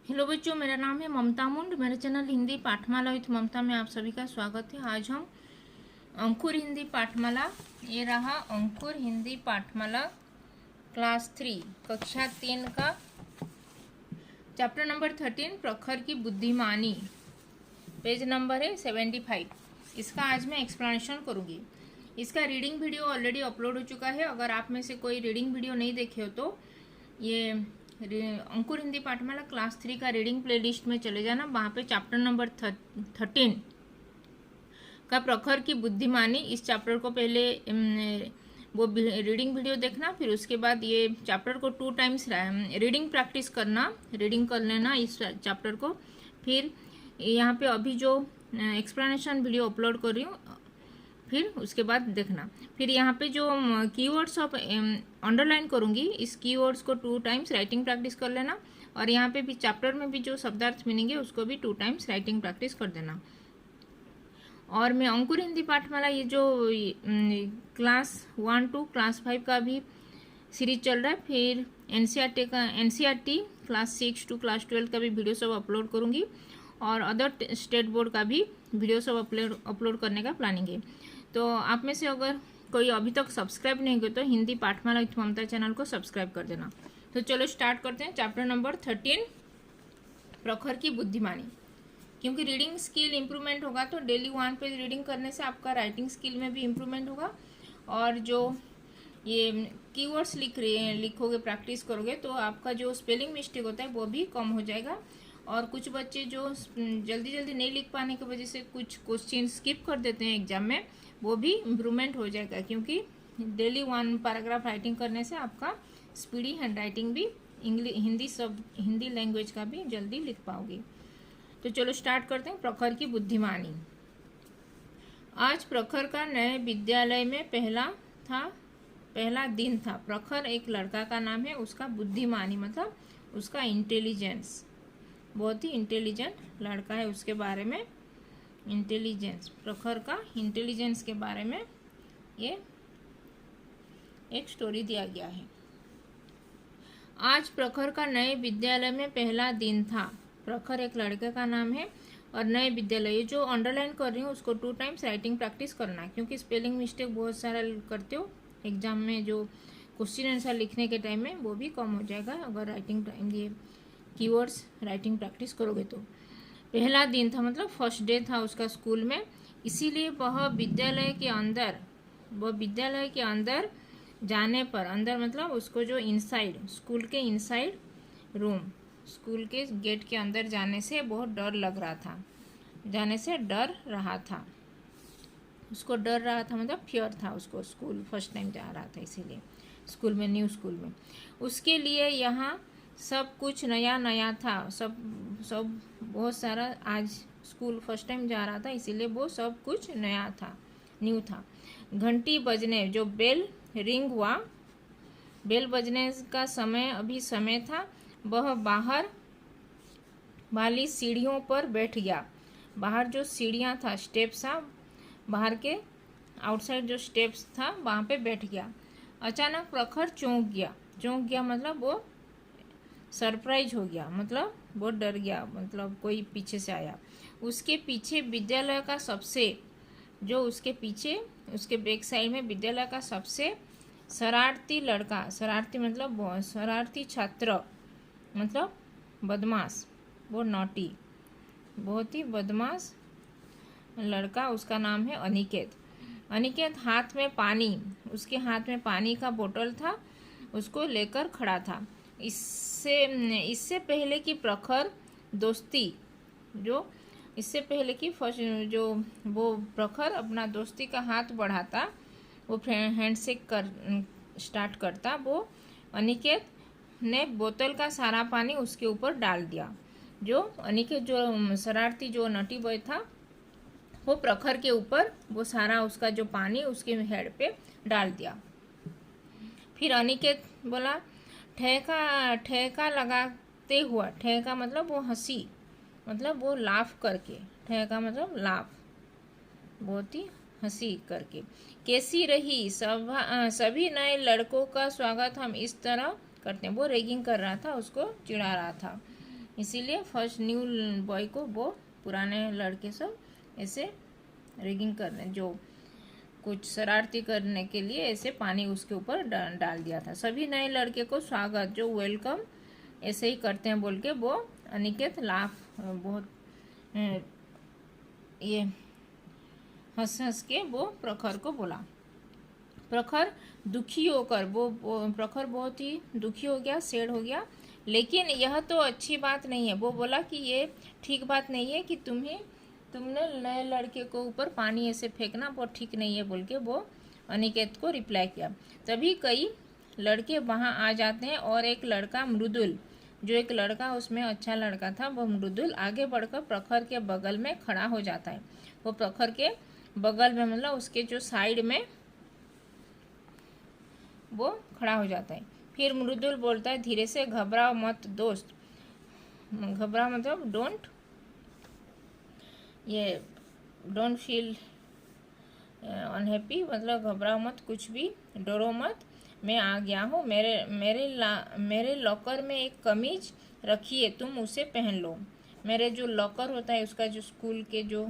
Hello बच्चों, मेरा नाम है ममता मुंड। मेरे चैनल हिंदी पाठमाला विथ ममता में आप सभी का स्वागत है। आज हम अंकुर हिंदी पाठमाला, ये रहा अंकुर हिंदी पाठमाला क्लास 3 कक्षा 3 का चैप्टर नंबर 13 प्रखर की बुद्धिमानी, पेज नंबर है 75। इसका आज मैं एक्सप्लेनेशन करूँगी। इसका रीडिंग वीडियो ऑलरेडी अपलोड हो चुका है। अगर आप में से कोई रीडिंग वीडियो नहीं देखे हो तो ये अंकुर हिंदी पाठमाला क्लास 3 का रीडिंग प्लेलिस्ट में चले जाना। वहाँ पे चैप्टर नंबर 13 का प्रखर की बुद्धिमानी, इस चैप्टर को पहले वो रीडिंग वीडियो देखना, फिर उसके बाद ये चैप्टर को 2 टाइम्स रीडिंग प्रैक्टिस करना, रीडिंग कर लेना इस चैप्टर को। फिर यहाँ पे अभी जो एक्सप्लेनेशन वीडियो अपलोड कर रही हूँ, फिर उसके बाद देखना। फिर यहाँ पे जो कीवर्ड्स ऑफ अंडरलाइन करूँगी, इस कीवर्ड्स को 2 टाइम्स राइटिंग प्रैक्टिस कर लेना। और यहाँ पे भी चैप्टर में भी जो शब्दार्थ मीनिंग है उसको भी 2 टाइम्स राइटिंग प्रैक्टिस कर देना। और मैं अंकुर हिंदी पाठमाला ये जो क्लास 1 to क्लास 5 का भी सीरीज चल रहा है, फिर एनसीईआरटी क्लास 6 to क्लास 12 का भी वीडियो सब अपलोड करूँगी, और अदर स्टेट बोर्ड का भी वीडियो सब अपलोड करने का प्लानिंग है। तो आप में से अगर कोई अभी तक सब्सक्राइब नहीं किया तो हिंदी पाठमाला विथ ममता चैनल को सब्सक्राइब कर देना। तो चलो स्टार्ट करते हैं चैप्टर नंबर 13 प्रखर की बुद्धिमानी। क्योंकि रीडिंग स्किल इम्प्रूवमेंट होगा तो डेली 1 पेज रीडिंग करने से आपका राइटिंग स्किल में भी इम्प्रूवमेंट होगा, और जो ये कीवर्ड्स लिखोगे प्रैक्टिस करोगे तो आपका जो स्पेलिंग मिस्टेक होता है वो भी कम हो जाएगा। और कुछ बच्चे जो जल्दी जल्दी नहीं लिख पाने की वजह से कुछ क्वेश्चन स्किप कर देते हैं एग्जाम में, वो भी इम्प्रूवमेंट हो जाएगा। क्योंकि डेली 1 पैराग्राफ राइटिंग करने से आपका स्पीडी हैंड राइटिंग भी हिंदी लैंग्वेज का भी जल्दी लिख पाओगे। तो चलो स्टार्ट करते हैं। प्रखर की बुद्धिमानी। आज प्रखर का नए विद्यालय में पहला दिन था। प्रखर एक लड़का का नाम है, उसका बुद्धिमानी मतलब उसका इंटेलिजेंस, बहुत ही इंटेलिजेंट लड़का है, उसके बारे में इंटेलिजेंस, प्रखर का इंटेलिजेंस के बारे में ये एक स्टोरी दिया गया है। आज प्रखर का नए विद्यालय में पहला दिन था। प्रखर एक लड़के का नाम है और नए विद्यालय, जो अंडरलाइन कर रही हूँ उसको 2 टाइम्स राइटिंग प्रैक्टिस करना है। क्योंकि स्पेलिंग मिस्टेक बहुत सारा करते हो एग्जाम में, जो क्वेश्चन आंसर लिखने के टाइम में वो भी कम हो जाएगा अगर राइटिंग टाइम ये कीवर्ड्स राइटिंग प्रैक्टिस करोगे तो। पहला दिन था मतलब फर्स्ट डे था उसका स्कूल में, इसीलिए वह विद्यालय के अंदर जाने पर, अंदर मतलब उसको जो इनसाइड, स्कूल के इनसाइड रूम, स्कूल के गेट के अंदर जाने से बहुत डर रहा था। उसको डर रहा था मतलब फियर था उसको, स्कूल फर्स्ट टाइम जा रहा था इसीलिए स्कूल में, न्यू स्कूल में। उसके लिए यहाँ सब कुछ नया था, सब बहुत सारा, आज स्कूल फर्स्ट टाइम जा रहा था इसीलिए वो सब कुछ नया था, न्यू था। घंटी बजने, जो बेल रिंग हुआ, बेल बजने का समय था। वह बाहर वाली सीढ़ियों पर बैठ गया। बाहर जो सीढ़ियाँ था, स्टेप्स था, बाहर के आउटसाइड जो स्टेप्स था वहाँ पे बैठ गया। अचानक प्रखर चौंक गया मतलब वो सरप्राइज हो गया, मतलब वो डर गया, मतलब कोई पीछे से आया। उसके पीछे विद्यालय का उसके बैक साइड में विद्यालय का सबसे शरारती लड़का, शरारती मतलब बहुत शरारती छात्र, मतलब बदमाश, वो नॉटी, बहुत ही बदमाश लड़का, उसका नाम है अनिकेत। उसके हाथ में पानी का बोतल था, उसको लेकर खड़ा था। इससे पहले कि प्रखर वो प्रखर अपना दोस्ती का हाथ बढ़ाता, वो हैंडशेक स्टार्ट करता, वो अनिकेत ने बोतल का सारा पानी उसके ऊपर डाल दिया। जो अनिकेत, जो शरारती, जो नटी बॉय था, वो प्रखर के ऊपर वो सारा उसका जो पानी उसके हेड पे डाल दिया। फिर अनिकेत बोला, ठेका लगाते हुआ, ठेका मतलब वो हंसी, मतलब वो लाफ करके, ठेका मतलब लाफ, बहुत ही हंसी करके। कैसी रही सभी नए लड़कों का स्वागत हम इस तरह करते हैं। वो रैगिंग कर रहा था, उसको चिढ़ा रहा था। इसीलिए फर्स्ट न्यू बॉय को वो पुराने लड़के सब ऐसे रैगिंग करने, जो कुछ शरारती करने के लिए ऐसे पानी उसके ऊपर डाल दिया था। सभी नए लड़के को स्वागत, जो वेलकम ऐसे ही करते हैं बोल के वो अनिकेत लाफ बहुत ये हंस हंस के वो प्रखर को बोला। प्रखर दुखी होकर वो प्रखर बहुत ही दुखी हो गया, सैड हो गया। लेकिन यह तो अच्छी बात नहीं है। वो बोला कि ये ठीक बात नहीं है कि तुमने नए लड़के को ऊपर पानी ऐसे फेंकना बहुत ठीक नहीं है बोल के वो अनिकेत को रिप्लाई किया। तभी कई लड़के वहाँ आ जाते हैं और एक लड़का मृदुल, जो एक लड़का उसमें अच्छा लड़का था, वो मृदुल आगे बढ़कर प्रखर के बगल में खड़ा हो जाता है। वो प्रखर के बगल में मतलब उसके जो साइड में वो खड़ा हो जाता है। फिर मृदुल बोलता है धीरे से, घबराओ मत दोस्त। घबरा मतलब डोंट फील अनहैप्पी, मतलब घबराओ मत, कुछ भी डरो मत, मैं आ गया हूँ। मेरे लॉकर में एक कमीज रखी है, तुम उसे पहन लो। मेरे जो लॉकर होता है उसका, जो स्कूल के जो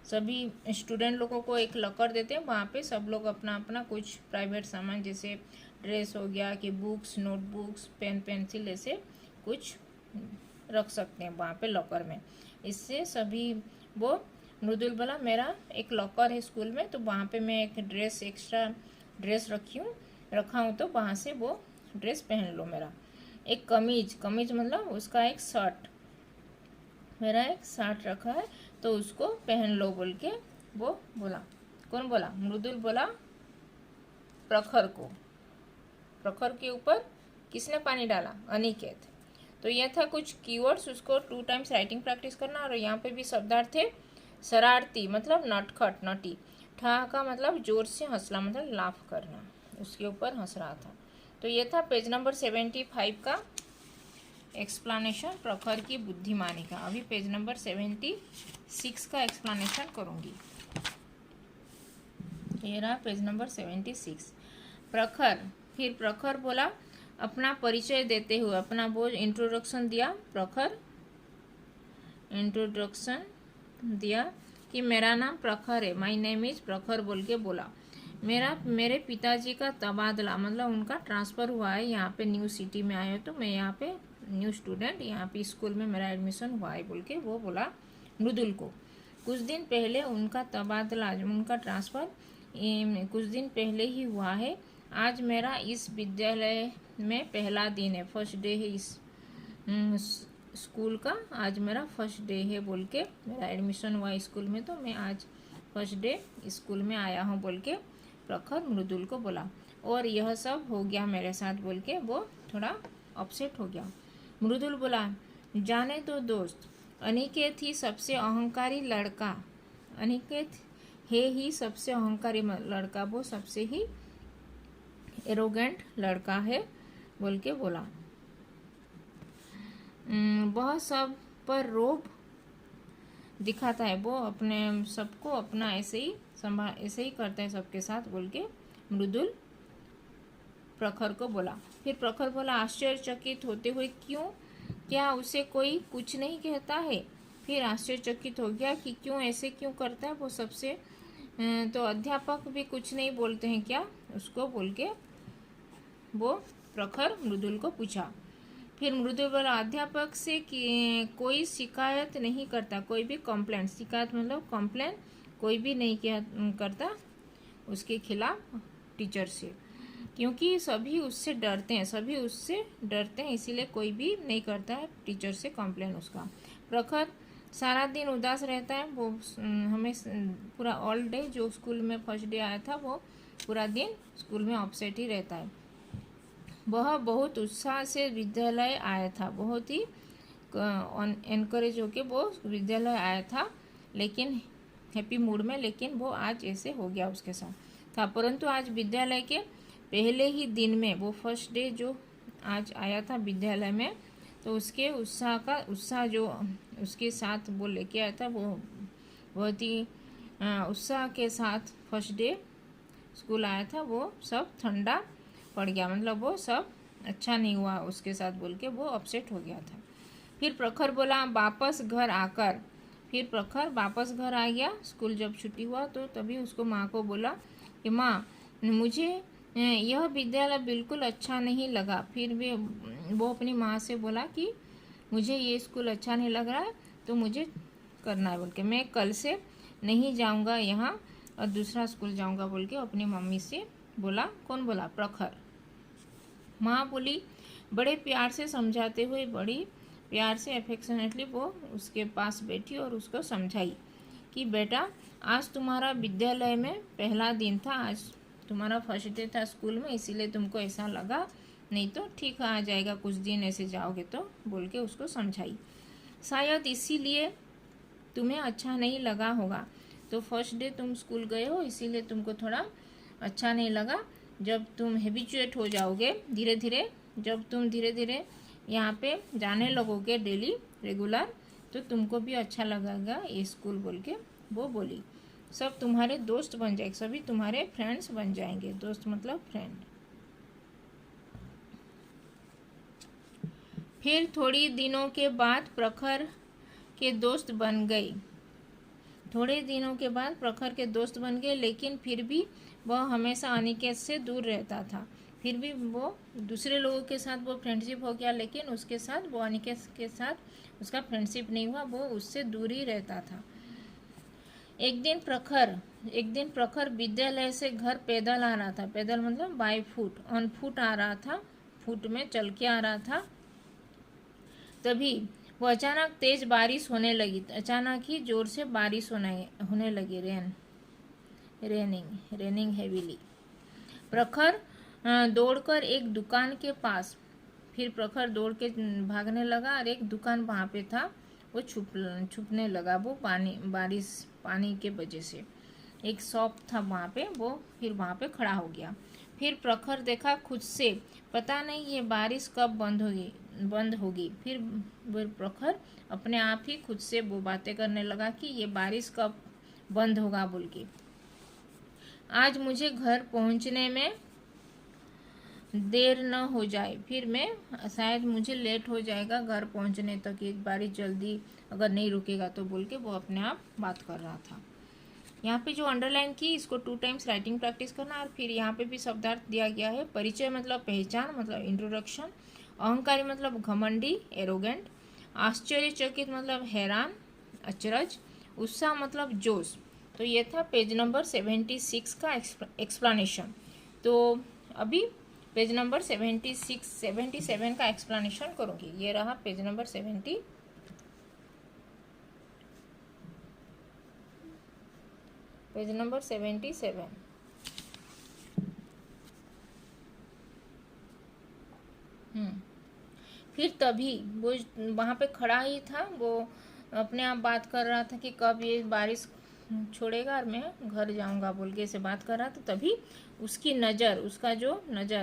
सभी स्टूडेंट लोगों को एक लॉकर देते हैं, वहाँ पे सब लोग अपना अपना कुछ प्राइवेट सामान जैसे ड्रेस हो गया कि बुक्स, नोटबुक्स, पेन, पेंसिल ऐसे कुछ रख सकते हैं वहाँ पे लॉकर में। इससे सभी वो मृदुल बोला मेरा एक लॉकर है स्कूल में, तो वहाँ पे मैं एक एक्स्ट्रा ड्रेस रखा हूँ, तो वहाँ से वो ड्रेस पहन लो। मेरा एक कमीज मतलब उसका एक शर्ट, मेरा एक शर्ट रखा है, तो उसको पहन लो बोल के वो बोला। कौन बोला? मृदुल बोला प्रखर को। प्रखर के ऊपर किसने पानी डाला? अनिकेत। तो यह था कुछ कीवर्ड्स, उसको 2 टाइम्स राइटिंग प्रैक्टिस करना। और यहाँ पे भी शब्दार्थ थे शरारती मतलब नटखट, नटी। ठा का मतलब जोर से हंसना, मतलब लाफ करना, उसके ऊपर हंस रहा था। तो ये था पेज नंबर 75 का एक्सप्लेनेशन प्रखर की बुद्धिमानी का। अभी पेज नंबर 76 का एक्सप्लेनेशन करूँगी। ये रहा पेज नंबर 76। प्रखर, फिर प्रखर बोला अपना परिचय देते हुए, अपना वो इंट्रोडक्शन दिया। प्रखर इंट्रोडक्शन दिया कि मेरा नाम प्रखर है, माय नेम इज प्रखर बोल के बोला। मेरे पिताजी का तबादला मतलब उनका ट्रांसफ़र हुआ है, यहाँ पे न्यू सिटी में आए हो, तो मैं यहाँ पे न्यू स्टूडेंट, यहाँ पे स्कूल में मेरा एडमिशन हुआ है बोल के वो बोला मृदुल को। कुछ दिन पहले उनका तबादला, उनका ट्रांसफ़र कुछ दिन पहले ही हुआ है। आज मेरा इस विद्यालय में पहला दिन है, फर्स्ट डे है इस स्कूल का, आज मेरा फर्स्ट डे है बोल के, मेरा एडमिशन हुआ स्कूल में, तो मैं आज फर्स्ट डे स्कूल में आया हूँ बोल के प्रखर मृदुल को बोला। और यह सब हो गया मेरे साथ बोल के वो थोड़ा अपसेट हो गया। मृदुल बोला जाने दो दोस्त, अनिकेत ही सबसे अहंकारी लड़का, अनिकेत है ही सबसे अहंकारी लड़का, वो सबसे ही एरोगेंट लड़का है बोल के बोला। वह सब पर रोब दिखाता है, वो अपने सबको अपना ऐसे ही करता है सबके साथ बोल के मृदुल प्रखर को बोला। फिर प्रखर बोला आश्चर्यचकित होते हुए क्यों, क्या उसे कोई कुछ नहीं कहता है? फिर आश्चर्यचकित हो गया कि क्यों ऐसे क्यों करता है वो सबसे, तो अध्यापक भी कुछ नहीं बोलते हैं क्या उसको बोल के वो प्रखर मृदुल को पूछा। फिर मृदुल बोला अध्यापक से कि कोई शिकायत नहीं करता, कोई भी कंप्लेंट, शिकायत मतलब कंप्लेन कोई भी नहीं करता उसके खिलाफ टीचर से, क्योंकि सभी उससे डरते हैं, इसीलिए कोई भी नहीं करता है टीचर से कंप्लेन उसका। प्रखर सारा दिन उदास रहता है, वो हमें पूरा ऑल डे, जो स्कूल में फर्स्ट डे आया था वो पूरा दिन स्कूल में अपसेट ही रहता है। वह बहुत उत्साह से विद्यालय आया था, बहुत ही एनकरेज होके वो विद्यालय आया था, लेकिन हैप्पी मूड में, लेकिन वो आज ऐसे हो गया उसके साथ था। परंतु आज विद्यालय के पहले ही दिन में, वो फर्स्ट डे जो आज आया था विद्यालय में, तो उसके उत्साह जो उसके साथ वो लेके आया था, वो बहुत ही उत्साह के साथ फर्स्ट डे स्कूल आया था, वो सब ठंडा पड़ गया, मतलब वो सब अच्छा नहीं हुआ उसके साथ बोल के वो अपसेट हो गया था। फिर प्रखर बोला वापस घर आकर। फिर प्रखर वापस घर आ गया, स्कूल जब छुट्टी हुआ तो तभी उसको माँ को बोला कि माँ मुझे यह विद्यालय बिल्कुल अच्छा नहीं लगा। फिर भी वो अपनी माँ से बोला कि मुझे ये स्कूल अच्छा नहीं लग रहा है तो मुझे करना है बोल के, मैं कल से नहीं जाऊंगा यहाँ और दूसरा स्कूल जाऊंगा बोल के अपनी मम्मी से बोला। कौन बोला? प्रखर। माँ बोली, बड़े प्यार से समझाते हुए, बड़ी प्यार से अफेक्शनेटली वो उसके पास बैठी और उसको समझाई कि बेटा आज तुम्हारा विद्यालय में पहला दिन था, आज तुम्हारा फर्स्ट डे था स्कूल में, इसीलिए तुमको ऐसा लगा, नहीं तो ठीक आ जाएगा, कुछ दिन ऐसे जाओगे तो बोल के उसको समझाई। शायद इसीलिए तुम्हें अच्छा नहीं लगा होगा, तो फर्स्ट डे तुम स्कूल गए हो इसीलिए तुमको थोड़ा अच्छा नहीं लगा। जब तुम हैबिचुएट हो जाओगे धीरे धीरे, जब तुम धीरे धीरे यहाँ पे जाने लगोगे डेली रेगुलर, तो तुमको भी अच्छा लगेगा ये स्कूल बोल के वो बोली। सब तुम्हारे दोस्त बन जाएंगे, सभी तुम्हारे फ्रेंड्स बन जाएंगे। दोस्त मतलब फ्रेंड। फिर थोड़ी दिनों के बाद प्रखर के दोस्त बन गई। थोड़े दिनों के बाद प्रखर के दोस्त बन गए, लेकिन फिर भी वह हमेशा अनिकेत से दूर रहता था। फिर भी वो दूसरे लोगों के साथ वो फ्रेंडशिप हो गया, लेकिन उसके साथ वो अनिकेत के साथ उसका फ्रेंडशिप नहीं हुआ, वो उससे दूर ही रहता था। एक दिन प्रखर विद्यालय से घर पैदल आ रहा था। पैदल मतलब बाय फुट, ऑन फुट आ रहा था, फुट में चल के आ रहा था। तभी वो अचानक तेज बारिश होने लगी। अचानक ही जोर से बारिश होने लगी। Raining heavily. प्रखर दौड़कर एक दुकान के पास, फिर प्रखर दौड़ के भागने लगा और एक दुकान वहाँ पे था, वो छुपने लगा। वो पानी के वजह से एक शॉप था वहाँ पे, वो फिर वहाँ पे खड़ा हो गया। फिर प्रखर देखा खुद से, पता नहीं ये बारिश कब बंद होगी। फिर प्रखर अपने आप ही खुद से वो बातें करने लगा कि ये बारिश कब बंद होगा बोल के। आज मुझे घर पहुंचने में देर न हो जाए, फिर मैं शायद मुझे लेट हो जाएगा घर पहुंचने तक, एक बारिश जल्दी अगर नहीं रुकेगा तो बोल के वो अपने आप बात कर रहा था। यहाँ पे जो अंडरलाइन की, इसको 2 टाइम्स राइटिंग प्रैक्टिस करना। और फिर यहाँ पे भी शब्दार्थ दिया गया है। परिचय मतलब पहचान, मतलब इंट्रोडक्शन। अहंकारी मतलब घमंडी, एरोगेंट। आश्चर्यचकित मतलब हैरान, अचरज। उत्साह मतलब जोश। तो ये था पेज नंबर 76 का एक्सप्लेनेशन। तो अभी पेज नंबर 77 का एक्सप्लेनेशन करूँगी। ये रहा पेज नंबर 77। फिर तभी वो वहाँ पे खड़ा ही था, वो अपने आप बात कर रहा था कि कब ये बारिश छोड़ेगा और मैं घर जाऊंगा बोल के ऐसे बात कर रहा था। तभी उसकी नज़र,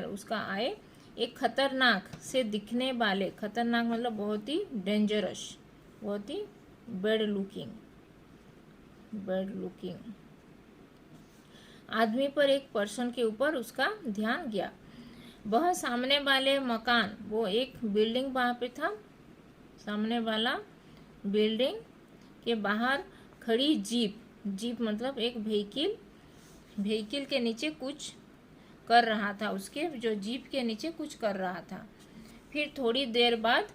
उसका आए एक खतरनाक से दिखने वाले, खतरनाक मतलब बहुत ही डेंजरस, बहुत ही बैड लुकिंग आदमी पर, एक पर्सन के ऊपर उसका ध्यान गया। वह सामने वाले मकान, वो एक बिल्डिंग वहाँ पे था, सामने वाला बिल्डिंग के बाहर खड़ी जीप मतलब एक व्हीकिल के नीचे कुछ कर रहा था, उसके जो जीप के नीचे कुछ कर रहा था। फिर थोड़ी देर बाद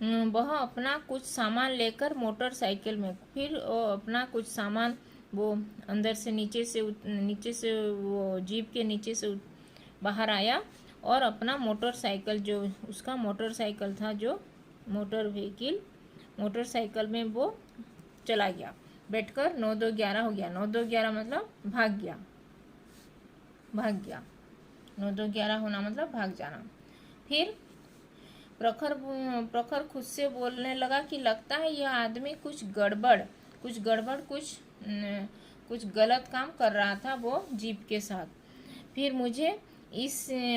वह अपना कुछ सामान लेकर मोटरसाइकिल में, फिर वो अपना कुछ सामान वो अंदर से नीचे से वो जीप के नीचे से बाहर आया और अपना मोटरसाइकिल, जो उसका मोटरसाइकिल था, जो मोटरसाइकिल में वो चला गया। बैठकर 9-2-11 हो गया। 9-2-11 मतलब भाग गया। 9-2-11 होना मतलब भाग जाना। फिर प्रखर खुद से बोलने लगा कि लगता है यह आदमी कुछ गलत काम कर रहा था वो जीप के साथ। फिर मुझे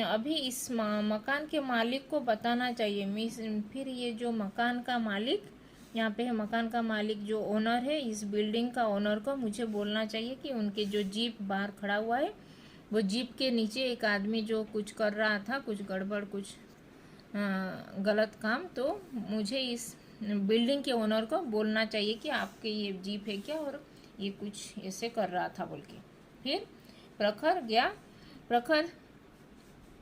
अभी इस मकान के मालिक को बताना चाहिए। फिर ये जो मकान का मालिक यहाँ पे है, मकान का मालिक जो ओनर है, इस बिल्डिंग का ओनर को मुझे बोलना चाहिए कि उनके जो जीप बाहर खड़ा हुआ है, वो जीप के नीचे एक आदमी जो कुछ कर रहा था, कुछ गड़बड़ कुछ गलत काम, तो मुझे इस बिल्डिंग के ओनर को बोलना चाहिए कि आपके ये जीप है क्या, और ये कुछ ऐसे कर रहा था बोल के। फिर प्रखर गया। प्रखर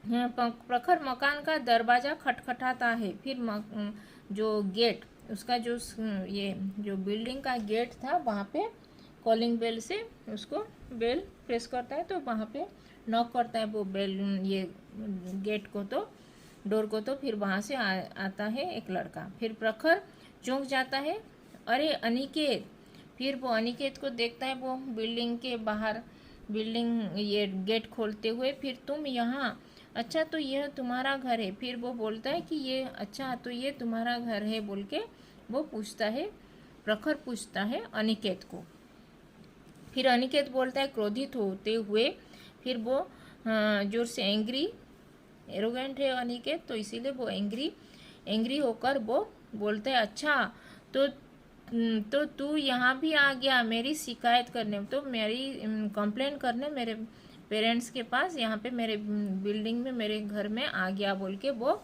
प्रखर मकान का दरवाज़ा खटखटाता है। फिर जो गेट उसका ये जो बिल्डिंग का गेट था वहाँ पे कॉलिंग बेल से उसको बेल प्रेस करता है, तो वहाँ पे नॉक करता है वो बेल, ये गेट को, तो डोर को। तो फिर वहाँ से आता है एक लड़का। फिर प्रखर चौंक जाता है, अरे अनिकेत। फिर वो अनिकेत को देखता है, वो बिल्डिंग के बाहर, बिल्डिंग ये गेट खोलते हुए। फिर तुम यहाँ, अच्छा तो यह तुम्हारा घर है। फिर वो बोलता है कि ये, अच्छा तो ये तुम्हारा घर है बोल के वो पूछता है, प्रखर पूछता है अनिकेत को। फिर अनिकेत बोलता है क्रोधित होते हुए। फिर वो जोर से एंग्री, एरोगेंट है अनिकेत, तो इसीलिए वो एंग्री होकर वो बोलते हैं, अच्छा तो तू यहाँ भी आ गया मेरी शिकायत करने, तो मेरी कंप्लेन करने मेरे पेरेंट्स के पास, यहाँ पे मेरे बिल्डिंग में, मेरे घर में आ गया बोल के वो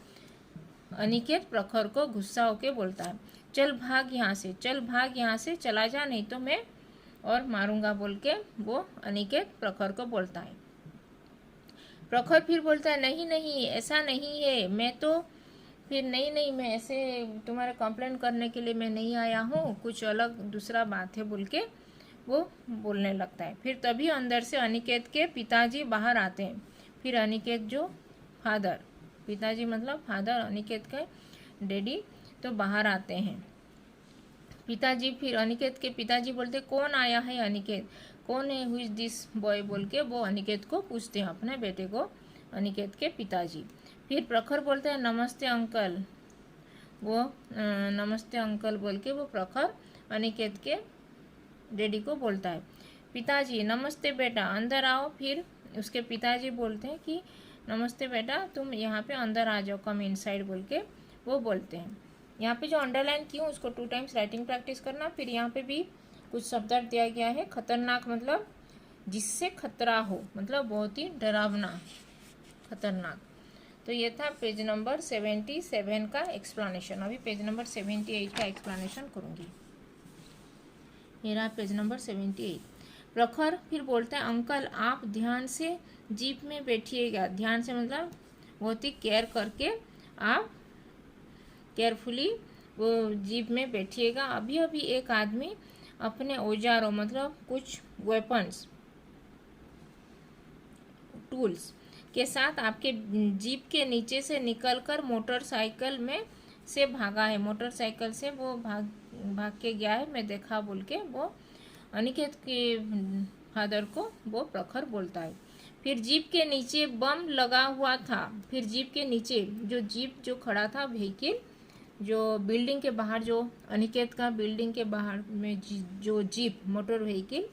अनिकेत प्रखर को गुस्सा होके बोलता है, चल भाग यहाँ से, चल भाग यहाँ से, चला जा, नहीं तो मैं और मारूंगा बोल के वो अनिकेत प्रखर को बोलता है। प्रखर फिर बोलता है, नहीं नहीं ऐसा नहीं है, मैं तो फिर नहीं मैं ऐसे तुम्हारे कंप्लेंट करने के लिए मैं नहीं आया हूँ, कुछ अलग दूसरा बात है बोल के वो बोलने लगता है। फिर तभी अंदर से अनिकेत के पिताजी बाहर आते हैं। फिर अनिकेत जो फादर, पिताजी मतलब फादर, अनिकेत के डैडी, तो बाहर आते हैं पिताजी। फिर अनिकेत के पिताजी बोलते, कौन आया है अनिकेत, कौन है, हु इज दिस बॉय बोल के वो अनिकेत को पूछते हैं, अपने बेटे को, अनिकेत के पिताजी। फिर प्रखर बोलते हैं, नमस्ते अंकल। वो नमस्ते अंकल बोल के वो प्रखर अनिकेत के डैडी को बोलता है, पिताजी नमस्ते बेटा, अंदर आओ। फिर उसके पिताजी बोलते हैं कि नमस्ते बेटा, तुम यहाँ पे अंदर आ जाओ, कम इनसाइड बोल के वो बोलते हैं। यहाँ पे जो अंडरलाइन की हूँ उसको 2 टाइम्स राइटिंग प्रैक्टिस करना। फिर यहाँ पे भी कुछ शब्द दिया गया है। खतरनाक मतलब जिससे खतरा हो, मतलब बहुत ही डरावना, खतरनाक। तो ये था पेज नंबर 77 का एक्सप्लेनेशन। अभी पेज नंबर 78 का एक्सप्लेनेशन करूँगी। ये रहा पेज नंबर 78। प्रखर फिर बोलता है, अंकल आप ध्यान से जीप में बैठिएगा। ध्यान से मतलब बहुत ही केयर करके आप केयरफुली वो जीप में बैठिएगा। अभी अभी एक आदमी अपने औजारों मतलब कुछ वेपन्स, टूल्स के साथ आपके जीप के नीचे से निकलकर मोटरसाइकिल में से भागा है। मोटरसाइकिल से वो भाग के गया है, मैं देखा बोल के वो अनिकेत के फादर को वो प्रखर बोलता है। फिर जीप के नीचे बम लगा हुआ था। फिर जीप के नीचे जो जीप जो खड़ा था, व्हीकल जो बिल्डिंग के बाहर, जो अनिकेत का बिल्डिंग के बाहर में जो जीप मोटर व्हीकल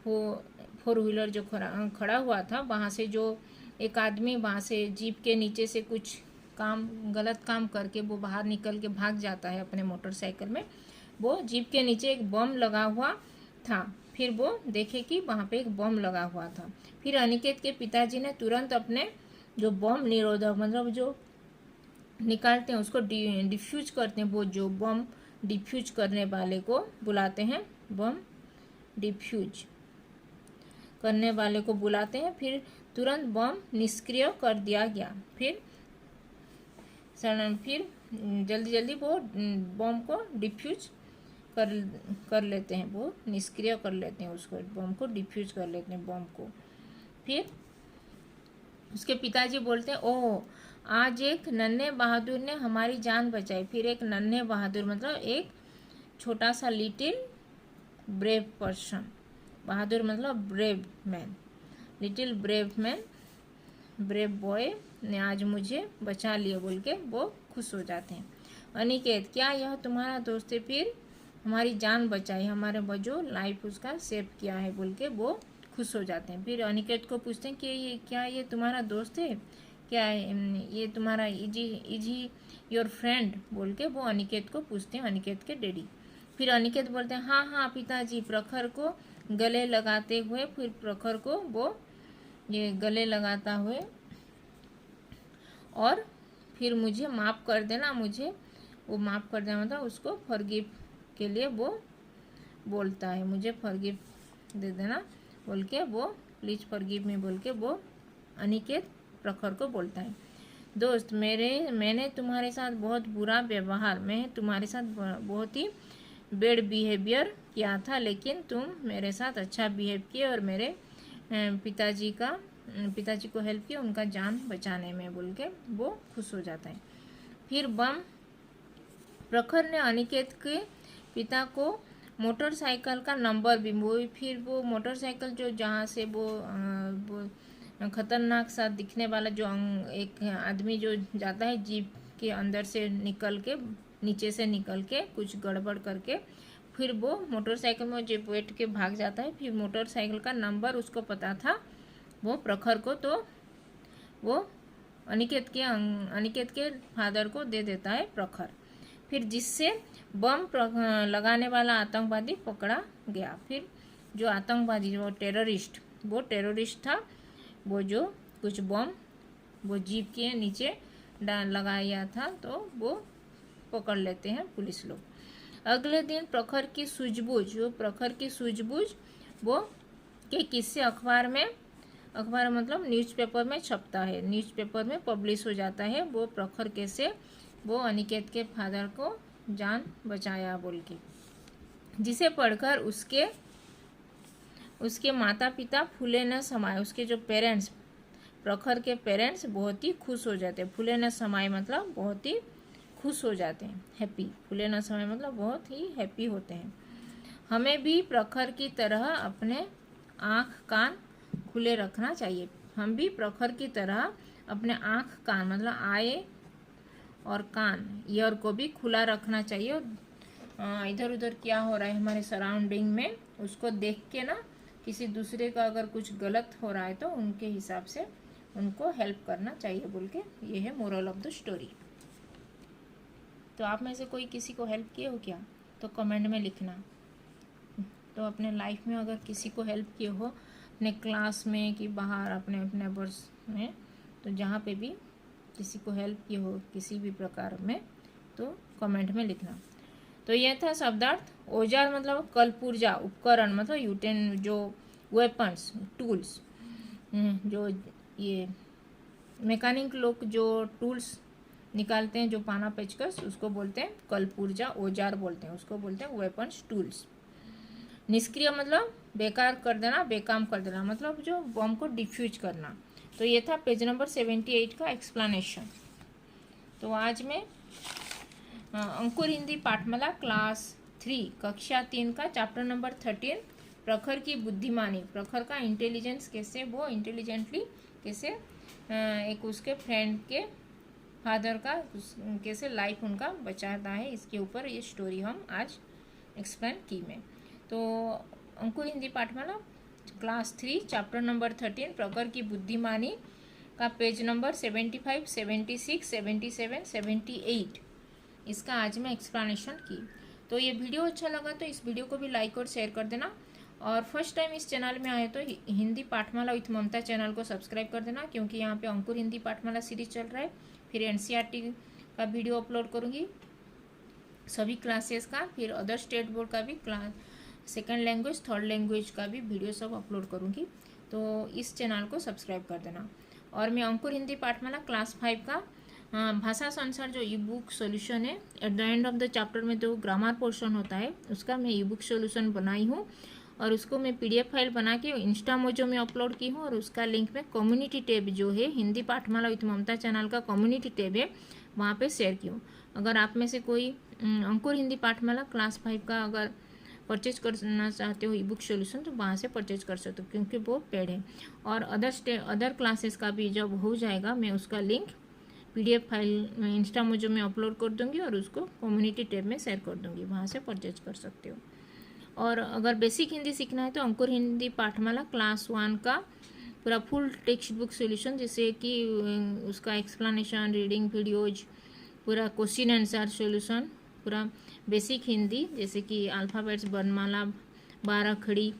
वो 4 व्हीलर जो खड़ा हुआ था, वहाँ से जो एक आदमी वहाँ से जीप के नीचे से कुछ काम, गलत काम करके वो बाहर निकल के भाग जाता है अपने मोटरसाइकिल में। वो जीप के नीचे एक बम लगा हुआ था। फिर वो देखे कि वहाँ पे एक बम लगा हुआ था। फिर अनिकेत के पिताजी ने तुरंत अपने जो बम निरोधक मतलब जो निकालते हैं उसको डिफ्यूज करते हैं, वो जो बम डिफ्यूज करने वाले को बुलाते हैं, बम डिफ्यूज करने वाले को बुलाते हैं। फिर तुरंत बम निष्क्रिय कर दिया गया। फिर जल्दी जल्दी वो बम को डिफ्यूज कर लेते हैं, वो निष्क्रिय कर लेते हैं उसको, बम को डिफ्यूज कर लेते हैं बम को। फिर उसके पिताजी बोलते हैं, ओह आज एक नन्हे बहादुर ने हमारी जान बचाई। फिर एक नन्हे बहादुर मतलब एक छोटा सा लिटिल ब्रेव पर्सन, बहादुर मतलब brave man, little brave man, brave boy ने आज मुझे बचा लिया बोल के वो खुश हो जाते हैं। अनिकेत क्या यह तुम्हारा दोस्त है? फिर हमारी जान बचाई, हमारे वजो लाइफ उसका सेव किया है बोल के वो खुश हो जाते हैं। फिर अनिकेत को पूछते हैं कि ये क्या ये तुम्हारा दोस्त है क्या, ये तुम्हारा इज ही योर फ्रेंड बोल के वो अनिकेत को पूछते हैं, अनिकेत के डैडी। फिर अनिकेत बोलते हैं, हाँ हाँ पिताजी, प्रखर को गले लगाते हुए। फिर प्रखर को वो ये गले लगाता हुए और फिर मुझे माफ़ कर देना, मुझे वो माफ़ कर देना मतलब उसको फॉरगिव के लिए वो बोलता है, मुझे फॉरगिव दे देना बोल के वो प्लीज़ फॉरगिव मी बोल के वो अनिकेत प्रखर को बोलता है। दोस्त मैंने तुम्हारे साथ बहुत बुरा व्यवहार, मैं तुम्हारे साथ बहुत ही बैड बिहेवियर किया था, लेकिन तुम मेरे साथ अच्छा बिहेव किए और मेरे पिताजी को हेल्प किया उनका जान बचाने में बोल के वो खुश हो जाता है। फिर बम प्रखर ने अनिकेत के पिता को मोटरसाइकिल का नंबर भी, फिर वो मोटरसाइकिल जो जहाँ से वो खतरनाक सा दिखने वाला जो एक आदमी जो जाता है जीप के अंदर से निकल के, नीचे से निकल के कुछ गड़बड़ करके, फिर वो मोटरसाइकिल में जो बैठ के भाग जाता है, फिर मोटरसाइकिल का नंबर उसको पता था वो प्रखर को, तो वो अनिकेत के फादर को दे देता है प्रखर। फिर जिससे बम लगाने वाला आतंकवादी पकड़ा गया। फिर जो आतंकवादी वो टेररिस्ट था, वो जो कुछ बम वो जीप के नीचे लगाया था, तो वो पकड़ लेते हैं पुलिस लोग। अगले दिन प्रखर की सूझबूझ वो के किस्से अखबार मतलब न्यूज़पेपर में छपता है, न्यूज़पेपर में पब्लिश हो जाता है, वो प्रखर कैसे वो अनिकेत के फादर को जान बचाया बोल के, जिसे पढ़कर उसके माता पिता फूले न समाये, उसके जो पेरेंट्स प्रखर के पेरेंट्स बहुत ही खुश हो जाते हैं। फूले न समाये मतलब बहुत ही खुश हो जाते हैं, हैप्पी। फूले न समाये मतलब बहुत ही हैप्पी होते हैं। हमें भी प्रखर की तरह अपने आँख कान खुले रखना चाहिए। हम भी प्रखर की तरह अपने आँख कान मतलब आए और कान ईयर को भी खुला रखना चाहिए, और इधर उधर क्या हो रहा है हमारे सराउंडिंग में उसको देख के ना, किसी दूसरे का अगर कुछ गलत हो रहा है तो उनके हिसाब से उनको हेल्प करना चाहिए बोल के, ये है मोरल ऑफ द स्टोरी। तो आप में से कोई किसी को हेल्प किए हो क्या, तो कमेंट में लिखना। तो अपने लाइफ में अगर किसी को हेल्प किए हो, अपने क्लास में कि बाहर अपने नेबर्स में, तो जहाँ पे भी किसी को हेल्प किए हो किसी भी प्रकार में, तो कमेंट में लिखना। तो यह था शब्दार्थ। औजार मतलब कलपुर्जा, उपकरण मतलब यूटेन जो वेपन्स टूल्स, जो ये मैकेनिक लोग जो टूल्स निकालते हैं, जो पाना पेचकस, उसको बोलते हैं कलपुर्जा, औजार बोलते हैं, उसको बोलते हैं वेपन्स टूल्स। निष्क्रिय मतलब बेकार कर देना, बेकाम कर देना, मतलब जो बम को डिफ्यूज करना। तो ये था पेज नंबर 78 का एक्सप्लेनेशन। तो आज मैं अंकुर हिंदी पाठमाला क्लास 3 कक्षा 3 का चैप्टर नंबर 13 प्रखर की बुद्धिमानी, प्रखर का इंटेलिजेंस कैसे वो इंटेलिजेंटली कैसे एक उसके फ्रेंड के फादर का कैसे लाइफ उनका बचाता है, इसके ऊपर ये स्टोरी हम आज एक्सप्लेन की मैं। तो अंकुर हिंदी पाठमाला क्लास 3 चैप्टर नंबर 13 प्रखर की बुद्धिमानी का पेज नंबर 75, 76, 77, 78 इसका आज मैं एक्सप्लेनेशन की। तो ये वीडियो अच्छा लगा तो इस वीडियो को भी लाइक और शेयर कर देना, और फर्स्ट टाइम इस चैनल में आए तो हिंदी पाठमाला विथ ममता चैनल को सब्सक्राइब कर देना, क्योंकि यहाँ पे अंकुर हिंदी पाठमाला सीरीज चल रहा है। फिर एनसीईआरटी का वीडियो अपलोड करूँगी सभी क्लासेस का, फिर अदर स्टेट बोर्ड का भी class, second language, third language का भी वीडियो सब अपलोड करूँगी, तो इस चैनल को सब्सक्राइब कर देना। और मैं अंकुर हिंदी पाठमाला क्लास 5 का भाषा संसार जो ई बुक सोल्यूशन है, at the end of the chapter में जो ग्रामर पोर्शन होता है उसका मैं ई बुक सोल्यूशन बनाई हूँ, और उसको मैं PDF फाइल बना के इंस्टामोजो में अपलोड की हूँ, और उसका लिंक मैं कम्युनिटी टैब जो है हिंदी पाठमाला विथ ममता चैनल का कम्युनिटी टैब है वहाँ पे शेयर की हूँ। अगर आप में से कोई अंकुर हिंदी पाठमाला क्लास 5 का अगर परचेज करना चाहते हो ई बुक सोल्यूशन, तो वहाँ से परचेज कर सकते हो, क्योंकि वो पेड है। और अदर क्लासेस का भी जब हो जाएगा मैं उसका लिंक PDF फाइल इंस्टामोजो में अपलोड कर दूँगी, और उसको कम्युनिटी टैब में शेयर कर दूँगी, वहाँ से परचेज कर सकते हो। और अगर बेसिक हिंदी सीखना है तो अंकुर हिंदी पाठमाला क्लास 1 का पूरा फुल टेक्स्ट बुक सोल्यूशन, जैसे कि उसका एक्सप्लेनेशन, रीडिंग वीडियोज, पूरा क्वेश्चन आंसर सोल्यूशन, पूरा बेसिक हिंदी जैसे कि अल्फ़ाबेट्स, वर्णमाला, 12 खड़ी,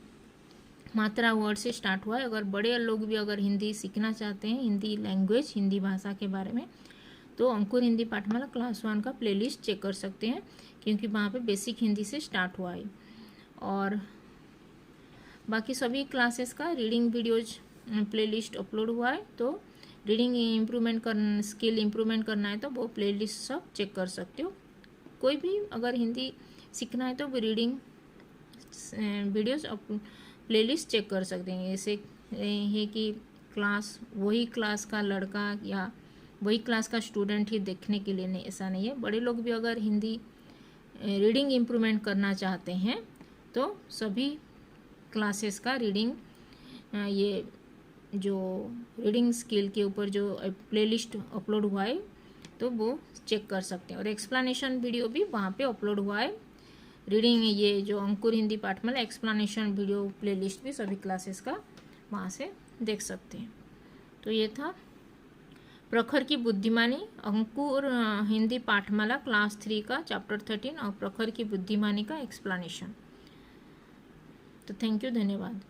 मात्रा वर्ड से स्टार्ट हुआ है। अगर बड़े लोग भी अगर हिंदी सीखना चाहते हैं, हिंदी लैंग्वेज, हिंदी भाषा के बारे में, तो अंकुर हिंदी पाठमाला क्लास 1 का प्लेलिस्ट चेक कर सकते हैं, क्योंकि वहाँ पे बेसिक हिंदी से स्टार्ट हुआ है। और बाकी सभी क्लासेस का रीडिंग वीडियोज प्लेलिस्ट अपलोड हुआ है, तो रीडिंग इम्प्रूवमेंट कर स्किल इम्प्रूवमेंट करना है तो वो प्लेलिस्ट सब चेक कर सकते हो। कोई भी अगर हिंदी सीखना है तो वो रीडिंग वीडियोस प्लेलिस्ट चेक कर सकते हैं। ऐसे है कि वही क्लास का लड़का या वही क्लास का स्टूडेंट ही देखने के लिए नहीं, ऐसा नहीं है। बड़े लोग भी अगर हिंदी रीडिंग इम्प्रूवमेंट करना चाहते हैं तो सभी क्लासेस का रीडिंग ये जो रीडिंग स्किल के ऊपर जो प्लेलिस्ट अपलोड हुआ है तो वो चेक कर सकते हैं। और एक्सप्लेनेशन वीडियो भी वहाँ पे अपलोड हुआ है। रीडिंग ये जो अंकुर हिंदी पाठमाला एक्सप्लेनेशन वीडियो प्लेलिस्ट भी सभी क्लासेस का वहाँ से देख सकते हैं। तो ये था प्रखर की बुद्धिमानी अंकुर हिंदी पाठमाला क्लास 3 का चैप्टर 13 और प्रखर की बुद्धिमानी का एक्सप्लेनेशन। तो थैंक यू, धन्यवाद।